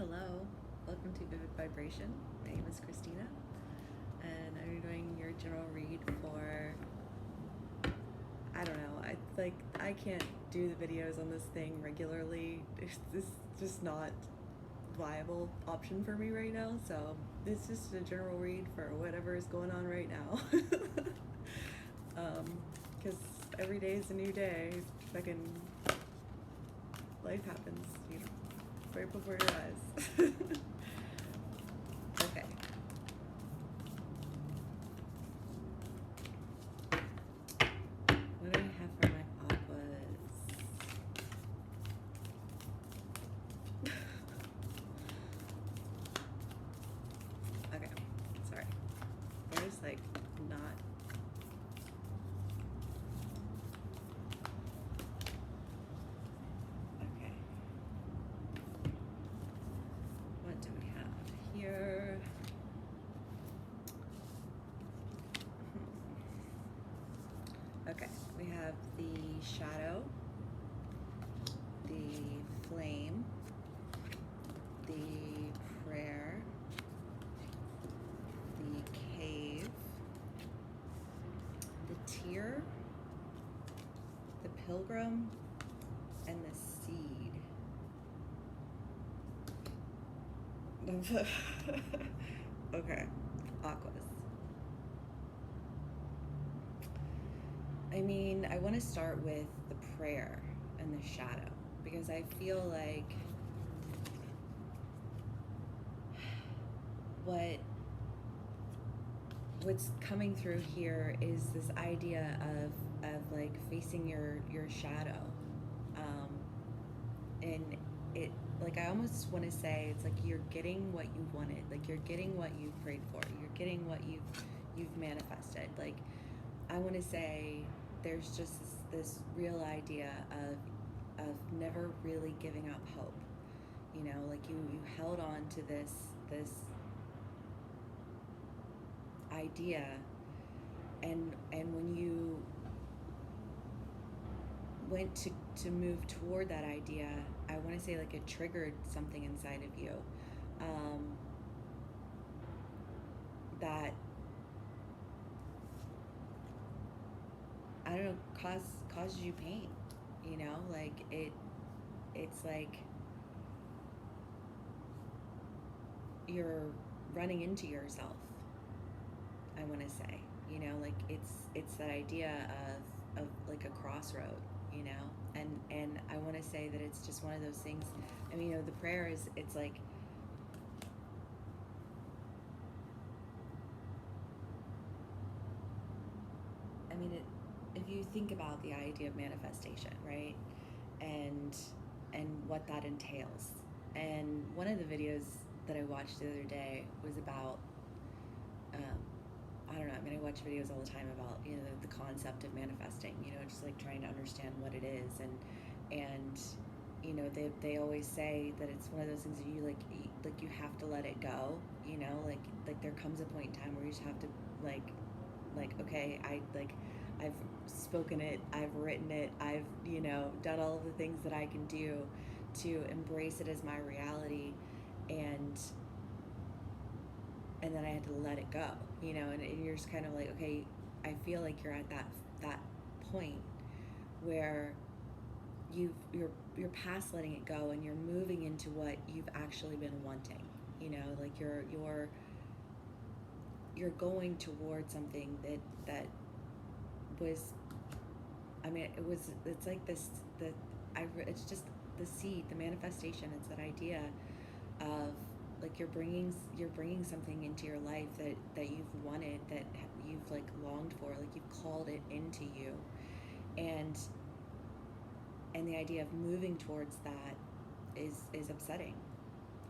Hello, welcome to Vivid Vibration. My name is Christina, and I'm doing your general read for, I don't know, I can't do the videos on this thing regularly. It's just not viable option for me right now, so it's just a general read for whatever is going on right now. Because every day is a new day. Fucking life happens, right before your eyes. Okay. What do we have for my aquas? Okay, sorry. There's like not. Okay. What do we have here? Okay, we have the shadow, the flame, the prayer, the cave, the tear, the pilgrim, and the seed. Okay, aquas. I mean, I want to start with the prayer and the shadow, because I feel like what's coming through here is this idea of like facing your shadow, and it, like, I almost want to say it's like you're getting what you wanted, like you're getting what you prayed for, you're getting what you've manifested. Like, I want to say there's just this real idea of never really giving up hope. Like you held on to this idea, and when you went to move toward that idea, I want to say like it triggered something inside of you, that, I don't know, causes you pain. Like it's like you're running into yourself, I want to say. Like it's that idea of like a crossroad, and I want to say that it's just one of those things. I mean, the prayer is, it's like, I mean, if you think about the idea of manifestation, right, and what that entails, and one of the videos that I watched the other day was about, I don't know, I mean, I watch videos all the time about, the concept of manifesting, just like trying to understand what it is, and they always say that it's one of those things that you like you have to let it go, like there comes a point in time where you just have to like okay, I've spoken it, I've written it, I've done all of the things that I can do to embrace it as my reality, and then I had to let it go, and you're just kind of like, okay, I feel like you're at that point where you're past letting it go, and you're moving into what you've actually been wanting, like you're going towards something that was, I mean, it's like this, it's just the seed, the manifestation. It's that idea of like you're bringing something into your life that you've wanted, that you've like longed for, like you've called it into you, and the idea of moving towards that is upsetting.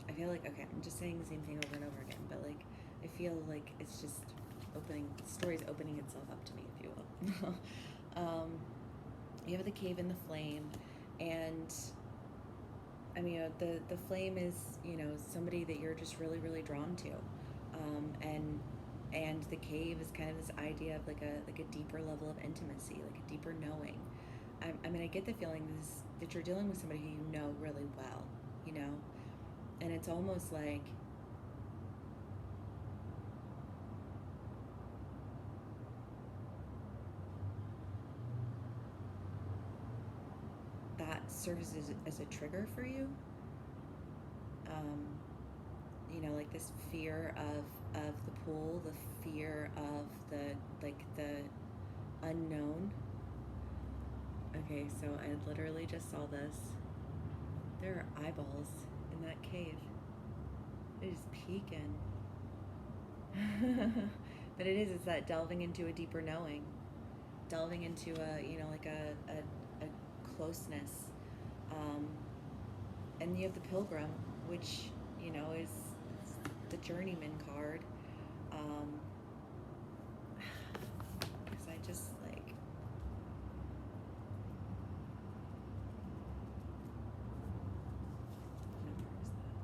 I feel like, okay, I'm just saying the same thing over and over again, but like I feel like it's just the story's opening itself up to me, if you will. You have the cave and the flame, and I mean, the flame is, somebody that you're just really, really drawn to, and the cave is kind of this idea of like a deeper level of intimacy, like a deeper knowing. I mean, I get the feeling that you're dealing with somebody who you know really well, And it's almost like that serves as a trigger for you. Um, like this fear of the pool, the fear of the unknown. Okay, so I literally just saw this. There are eyeballs in that cave. It is peeking. But it's that delving into a deeper knowing, delving into a closeness. Um, and you have the Pilgrim, which is the journeyman card. Because I just like, what number is that?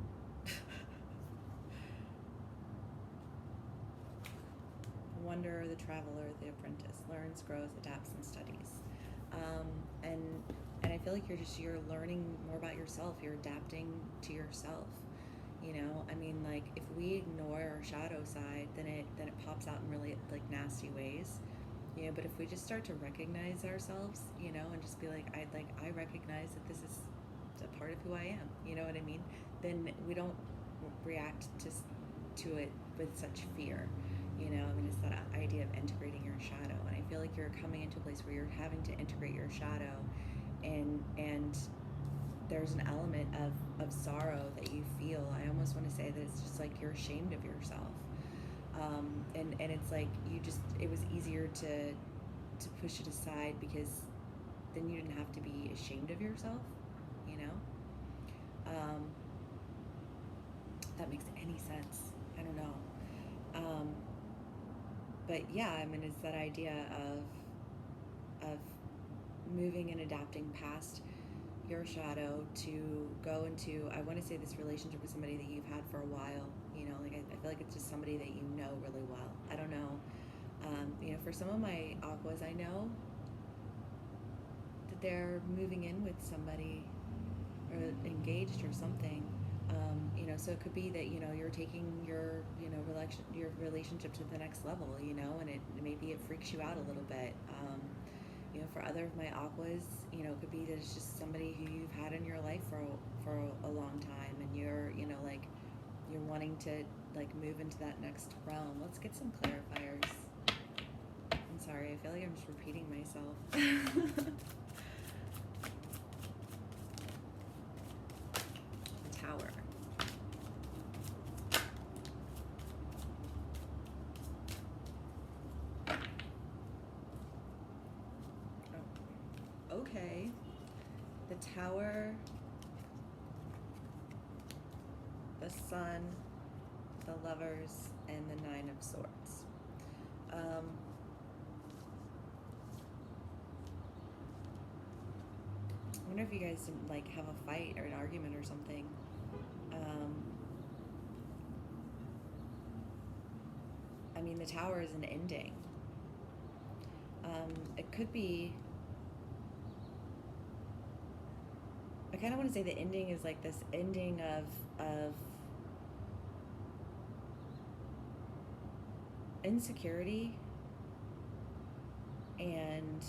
The wanderer, the traveler, the apprentice, learns, grows, adapts, and studies. And I feel like you're learning more about yourself. You're adapting to yourself. Like if we ignore our shadow side, then it pops out in really like nasty ways. But if we just start to recognize ourselves, and just be like I recognize that this is a part of who I am. You know what I mean? Then we don't react to it with such fear. It's that idea of integrating your shadow, and I feel like you're coming into a place where you're having to integrate your shadow, and there's an element of sorrow that you feel. I almost want to say that it's just like you're ashamed of yourself, and it's like it was easier to push it aside, because then you didn't have to be ashamed of yourself, if that makes any sense. I don't know. But yeah, it's that idea of moving and adapting past your shadow to go into, I want to say, this relationship with somebody that you've had for a while. I feel like it's just somebody that you know really well. I don't know. For some of my aquas, I know that they're moving in with somebody or engaged or something. So it could be that you're taking your your relationship to the next level, and maybe it freaks you out a little bit. For other of my aquas, it could be that it's just somebody who you've had in your life for a long time, and you're you're wanting to move into that next realm. Let's get some clarifiers. I'm sorry, I feel like I'm just repeating myself. The Tower. Okay, the Tower, the Sun, the Lovers, and the Nine of Swords. I wonder if you guys didn't have a fight or an argument or something. The Tower is an ending. It could be, I kind of want to say the ending is like this ending of insecurity and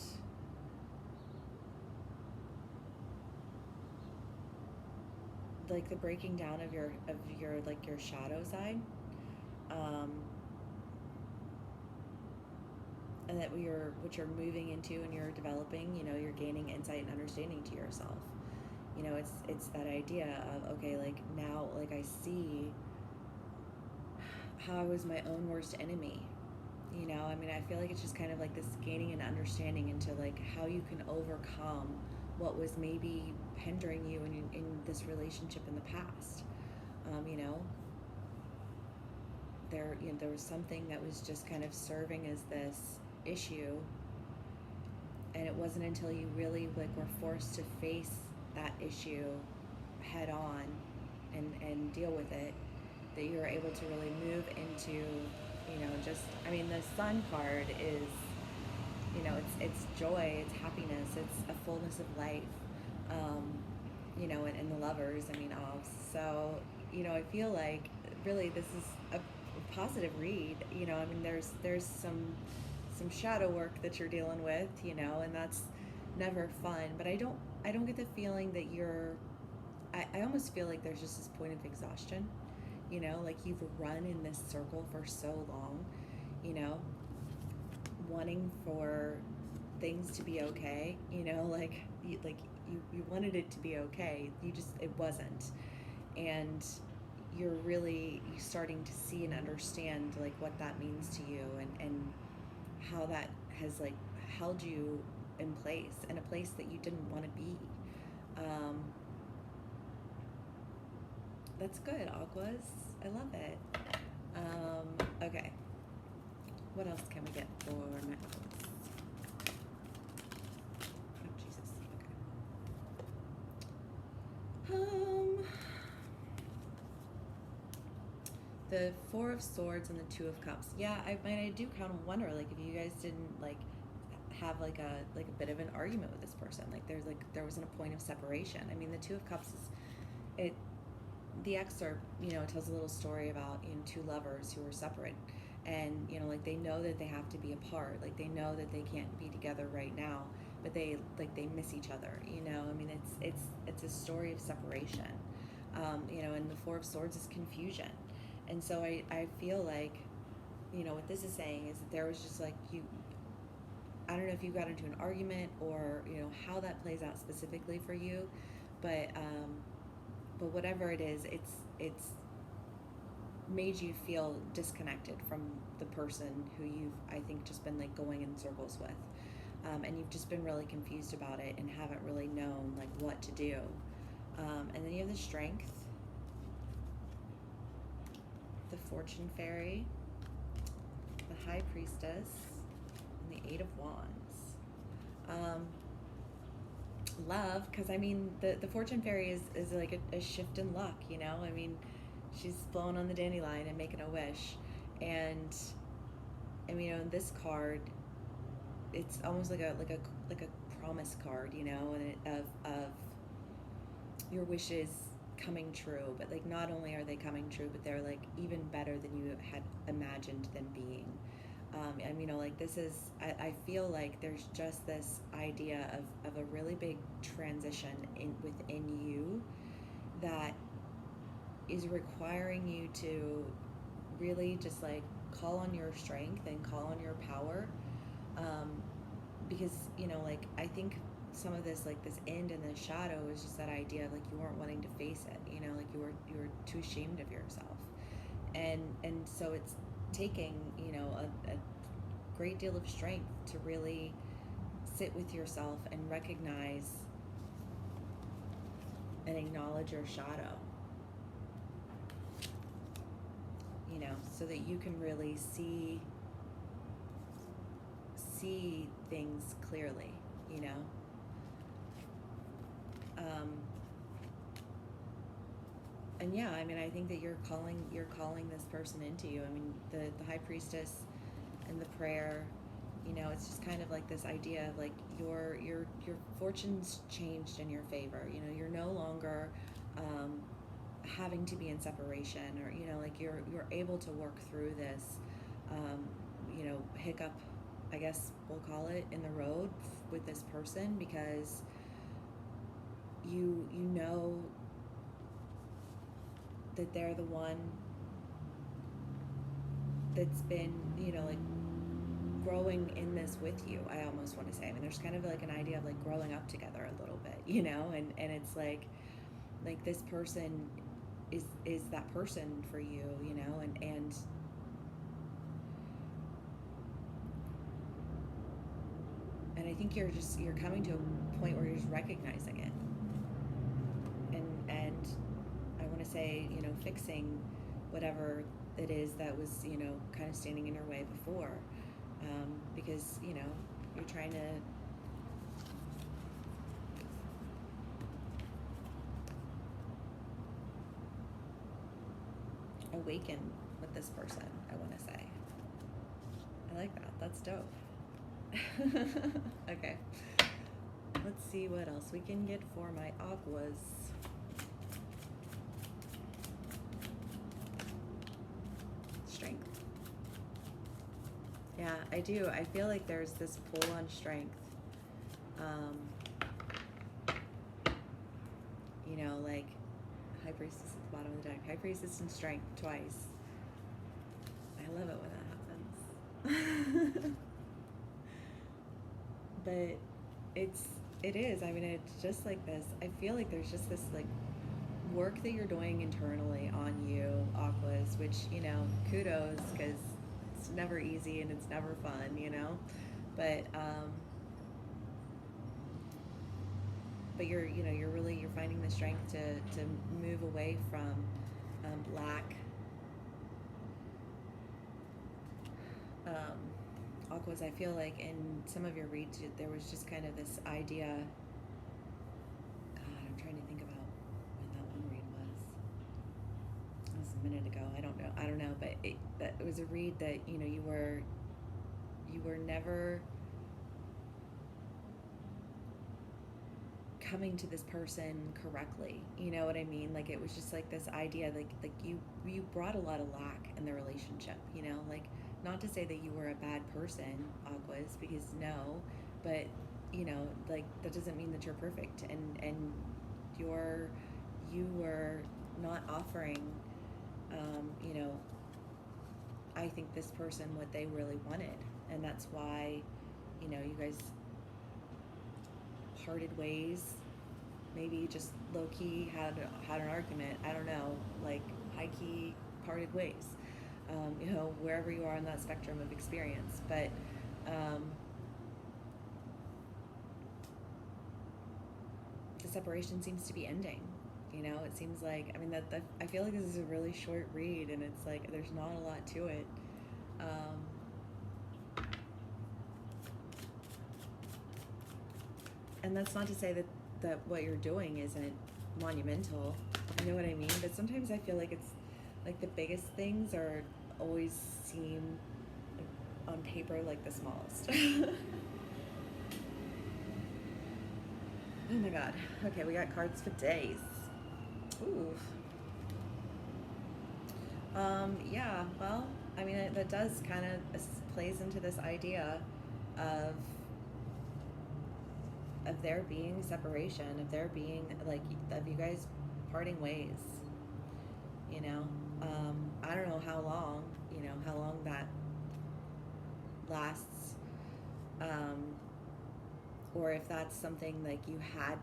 the breaking down of your shadow side, and that what you're moving into and you're developing. You're gaining insight and understanding to yourself. It's that idea of, okay, now I see how I was my own worst enemy. I feel like it's just kind of this gaining an understanding into how you can overcome what was maybe hindering you in this relationship in the past. There was something that was just kind of serving as this issue, and it wasn't until you really were forced to face that issue head on and deal with it that you're able to really move into the Sun card is it's joy, it's happiness, it's a fullness of life, and the Lovers, so you know, I feel like really this is a positive read. You know, I mean, there's some shadow work that you're dealing with, you know, and that's never fun. But I don't get the feeling that you're. I almost feel like there's just this point of exhaustion. You know, like you've run in this circle for so long. You know, wanting for things to be okay. You know, you wanted it to be okay. You just it wasn't, and you're really starting to see and understand like what that means to you, and how that has like held you in place, in a place that you didn't want to be. um, that's good, Aquas. I love it. Okay, what else can we get for necklace? Oh Jesus. Okay. The Four of Swords and the Two of Cups. Yeah, I mean, I do kind of wonder, like, if you guys didn't like have like a bit of an argument with this person, like there wasn't a point of separation. I mean, the Two of Cups is it. The excerpt, you know, it tells a little story about, you know, two lovers who are separate, and you know, like they know that they have to be apart, like they know that they can't be together right now, but they miss each other. You know, I mean, it's a story of separation. You know, and the Four of Swords is confusion. And so I feel like, you know, what this is saying is that there was just like I don't know if you got into an argument, or, you know, how that plays out specifically for you, but whatever it is, it's made you feel disconnected from the person who you've, I think, just been like going in circles with. And you've just been really confused about it and haven't really known like what to do. And then you have the Strength, the Fortune Fairy, the High Priestess, and the Eight of Wands. Love, because I mean, the Fortune Fairy is like a shift in luck, you know? I mean, she's blowing on the dandelion and making a wish. And I mean, you know, in this card, it's almost like a promise card, you know, and of your wishes coming true. But like, not only are they coming true, but they're like even better than you had imagined them being. And you know, like this is, I feel like there's just this idea of a really big transition within you that is requiring you to really just like call on your strength and call on your power. Because, you know, like I think some of this, like this end in the shadow, is just that idea of like you weren't wanting to face it, you know, like you were too ashamed of yourself. And so it's taking, you know, a great deal of strength to really sit with yourself and recognize and acknowledge your shadow, you know, so that you can really see things clearly, you know. And yeah, I mean, I think that you're calling this person into you. I mean, the High Priestess and the prayer, you know, it's just kind of like this idea of like your fortune's changed in your favor. You know, you're no longer having to be in separation, or, you know, like you're able to work through this, you know, hiccup, I guess we'll call it, in the road with this person, because you know that they're the one that's been, you know, like growing in this with you, I almost want to say. I mean, there's kind of like an idea of like growing up together a little bit, you know, and it's like this person is that person for you, you know, and I think you're coming to a point where you're just recognizing it, and I want to say, you know, fixing whatever it is that was, you know, kind of standing in your way before, because, you know, you're trying to awaken with this person, I want to say. I like that. That's dope. Okay. Let's see what else we can get for my aquas. Yeah, I do. I feel like there's this pull on strength. Um, like High Priestess at the bottom of the deck. High Priestess and Strength twice. I love it when that happens. But it is. I mean, it's just like this. I feel like there's just this like work that you're doing internally on you, Aquas, which, kudos, because it's never easy and it's never fun. But you're finding the strength to move away from lack. Aquas, I feel like in some of your reads there was just kind of this idea. God, I'm trying to think about when that one read was. It was a minute ago. I don't know, but it was a read that you were never coming to this person correctly. You know what I mean? Like, it was just like this idea, like you brought a lot of lack in the relationship. Like, not to say that you were a bad person, Aquas, because no, but like, that doesn't mean that you're perfect, and you were not offering, I think, this person what they really wanted, and that's why you guys parted ways. Maybe just low key had an argument. I don't know, like high key parted ways. Wherever you are on that spectrum of experience, but the separation seems to be ending. It seems like, I mean, that I feel like this is a really short read, and it's like there's not a lot to it. And that's not to say that what you're doing isn't monumental. You know what I mean? But sometimes I feel like it's like the biggest things are always seem on paper like the smallest. Oh my god. Okay, we got cards for days. Ooh. Yeah, well, I mean, that does kind of plays into this idea of there being separation, of there being, like, of you guys parting ways. I don't know how long, that lasts, or if that's something like you had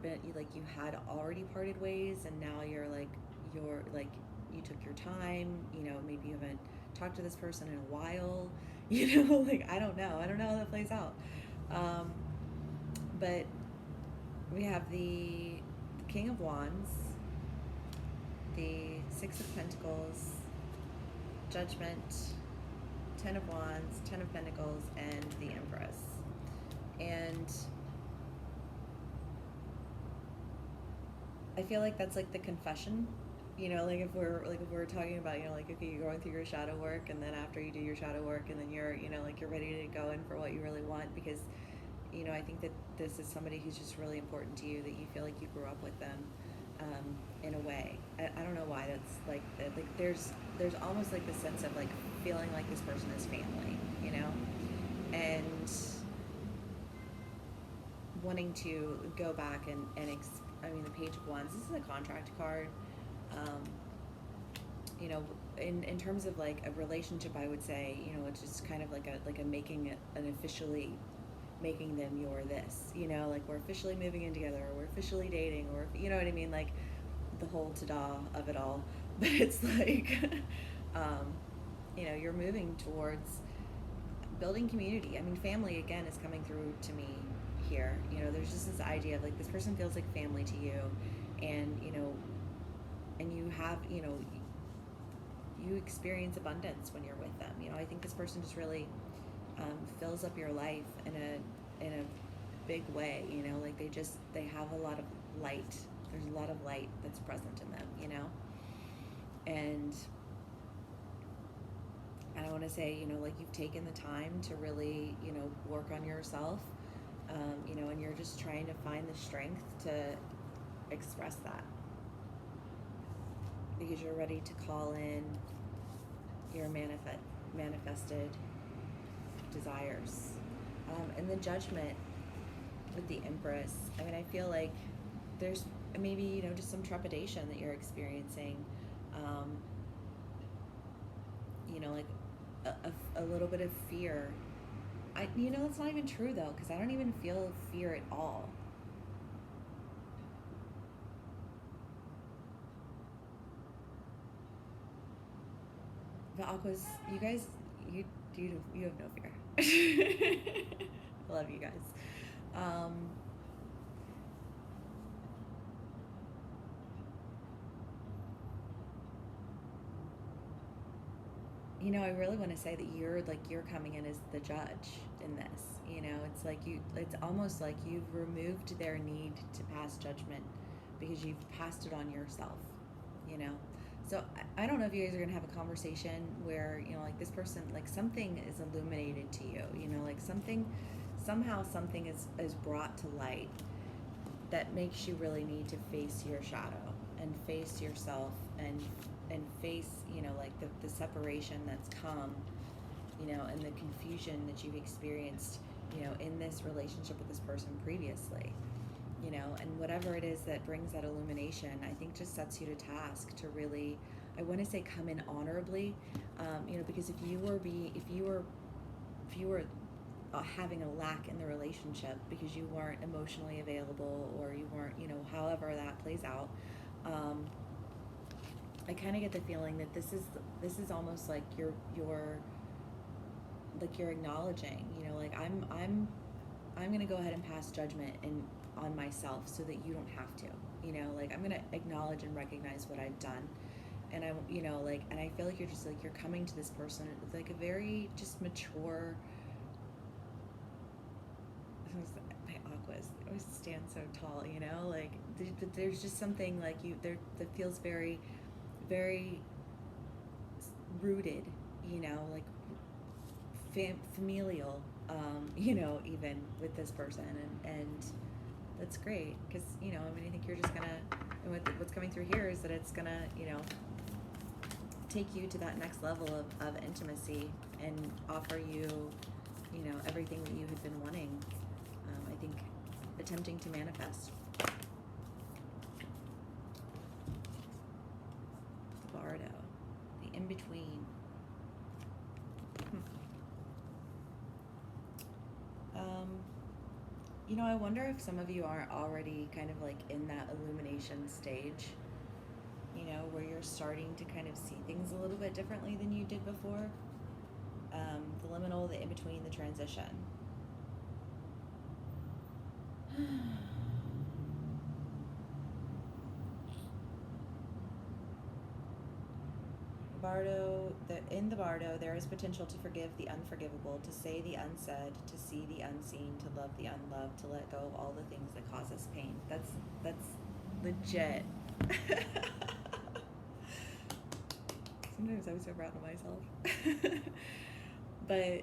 already parted ways, and now you're like you took your time. Maybe you haven't talked to this person in a while. Like, I don't know how that plays out. But we have the King of Wands, the Six of Pentacles, Judgment, Ten of Wands, Ten of Pentacles, and the Empress. And I feel like that's like the confession. Like, if we're talking about, like, okay, you're going through your shadow work, and then after you do your shadow work, and then you're like, you're ready to go in for what you really want, because I think that this is somebody who's just really important to you, that you feel like you grew up with them, in a way. I don't know why that's like that. Like, there's almost like the sense of like feeling like this person is family, and wanting to go back and I mean, the Page of Wands, this is a contract card. In terms of like a relationship, I would say, it's just kind of like a making it an officially making them your this, like, we're officially moving in together, or we're officially dating, or, you know what I mean, like the whole ta-da of it all. But it's like, you're moving towards building community. I mean, family, again, is coming through to me here. There's just this idea of like, this person feels like family to you, and and you have, you experience abundance when you're with them. I think this person just really fills up your life in a big way. Like, they have a lot of light. There's a lot of light that's present in them. And I want to say, like, you've taken the time to really, work on yourself, and you're just trying to find the strength to express that, because you're ready to call in your manifested desires. And the Judgment with the Empress, I mean, I feel like there's maybe, you know, just some trepidation that you're experiencing. Um, you know, like a little bit of fear. You know, it's not even true though, because I don't even feel fear at all. But Aquas, you guys, you you have no fear. I love you guys. Um, you know, I really want to say that you're coming in as the judge in this. You know, it's like it's almost like you've removed their need to pass judgment because you've passed it on yourself. You know, so I don't know if you guys are gonna have a conversation where, you know, like this person, like something is illuminated to you. You know, like somehow something is brought to light that makes you really need to face your shadow and face yourself and face, you know, like the separation that's come, you know, and the confusion that you've experienced, you know, in this relationship with this person previously, you know, and whatever it is that brings that illumination, I think just sets you to task to really, I want to say, come in honorably, you know, because if you were having a lack in the relationship because you weren't emotionally available, or you weren't, you know, however that plays out, I kind of get the feeling that this is almost like you're like you're acknowledging, you know, like I'm gonna go ahead and pass judgment on myself so that you don't have to, you know, like I'm gonna acknowledge and recognize what I've done, and I, you know, like, and I feel like you're just like you're coming to this person with like a very just mature. My Aquas always stand so tall, you know, like there's just something like you there that feels very, very rooted, you know, like familial, you know, even with this person, and that's great because, you know, I mean, I think you're just gonna, and what's coming through here is that it's gonna, you know, take you to that next level of intimacy and offer you, you know, everything that you had been wanting. I think attempting to manifest. The Bardo, the in-between. You know, I wonder if some of you are already kind of like in that illumination stage, you know, where you're starting to kind of see things a little bit differently than you did before. The liminal, the in-between, the transition. Bardo, in the Bardo, there is potential to forgive the unforgivable, to say the unsaid, to see the unseen, to love the unloved, to let go of all the things that cause us pain. That's legit. Sometimes I'm so proud of myself. But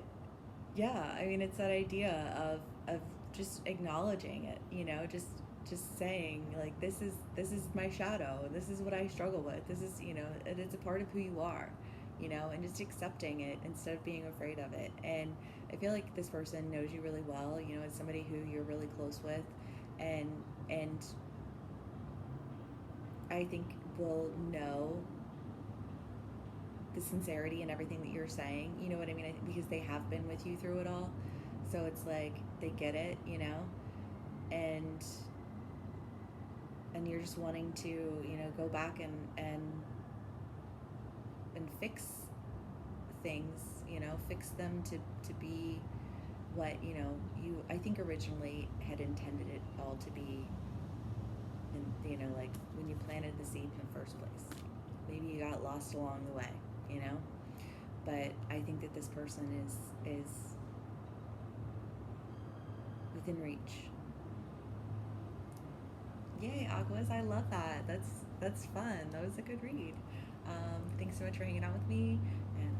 yeah, I mean, it's that idea of just acknowledging it, you know, just saying like this is my shadow, this is what I struggle with, this is, you know, it's a part of who you are, you know, and just accepting it instead of being afraid of it. And I feel like this person knows you really well, you know, it's somebody who you're really close with, and I think will know the sincerity and everything that you're saying, you know what I mean, because they have been with you through it all, so it's like they get it, you know, and you're just wanting to, you know, go back and fix things, you know, fix them to be what, you know, you, I think, originally had intended it all to be, and, you know, like when you planted the seed in the first place. Maybe you got lost along the way, you know, but I think that this person is within reach. Yay, Aquas, I love that. That's fun. That was a good read. Thanks so much for hanging out with me, and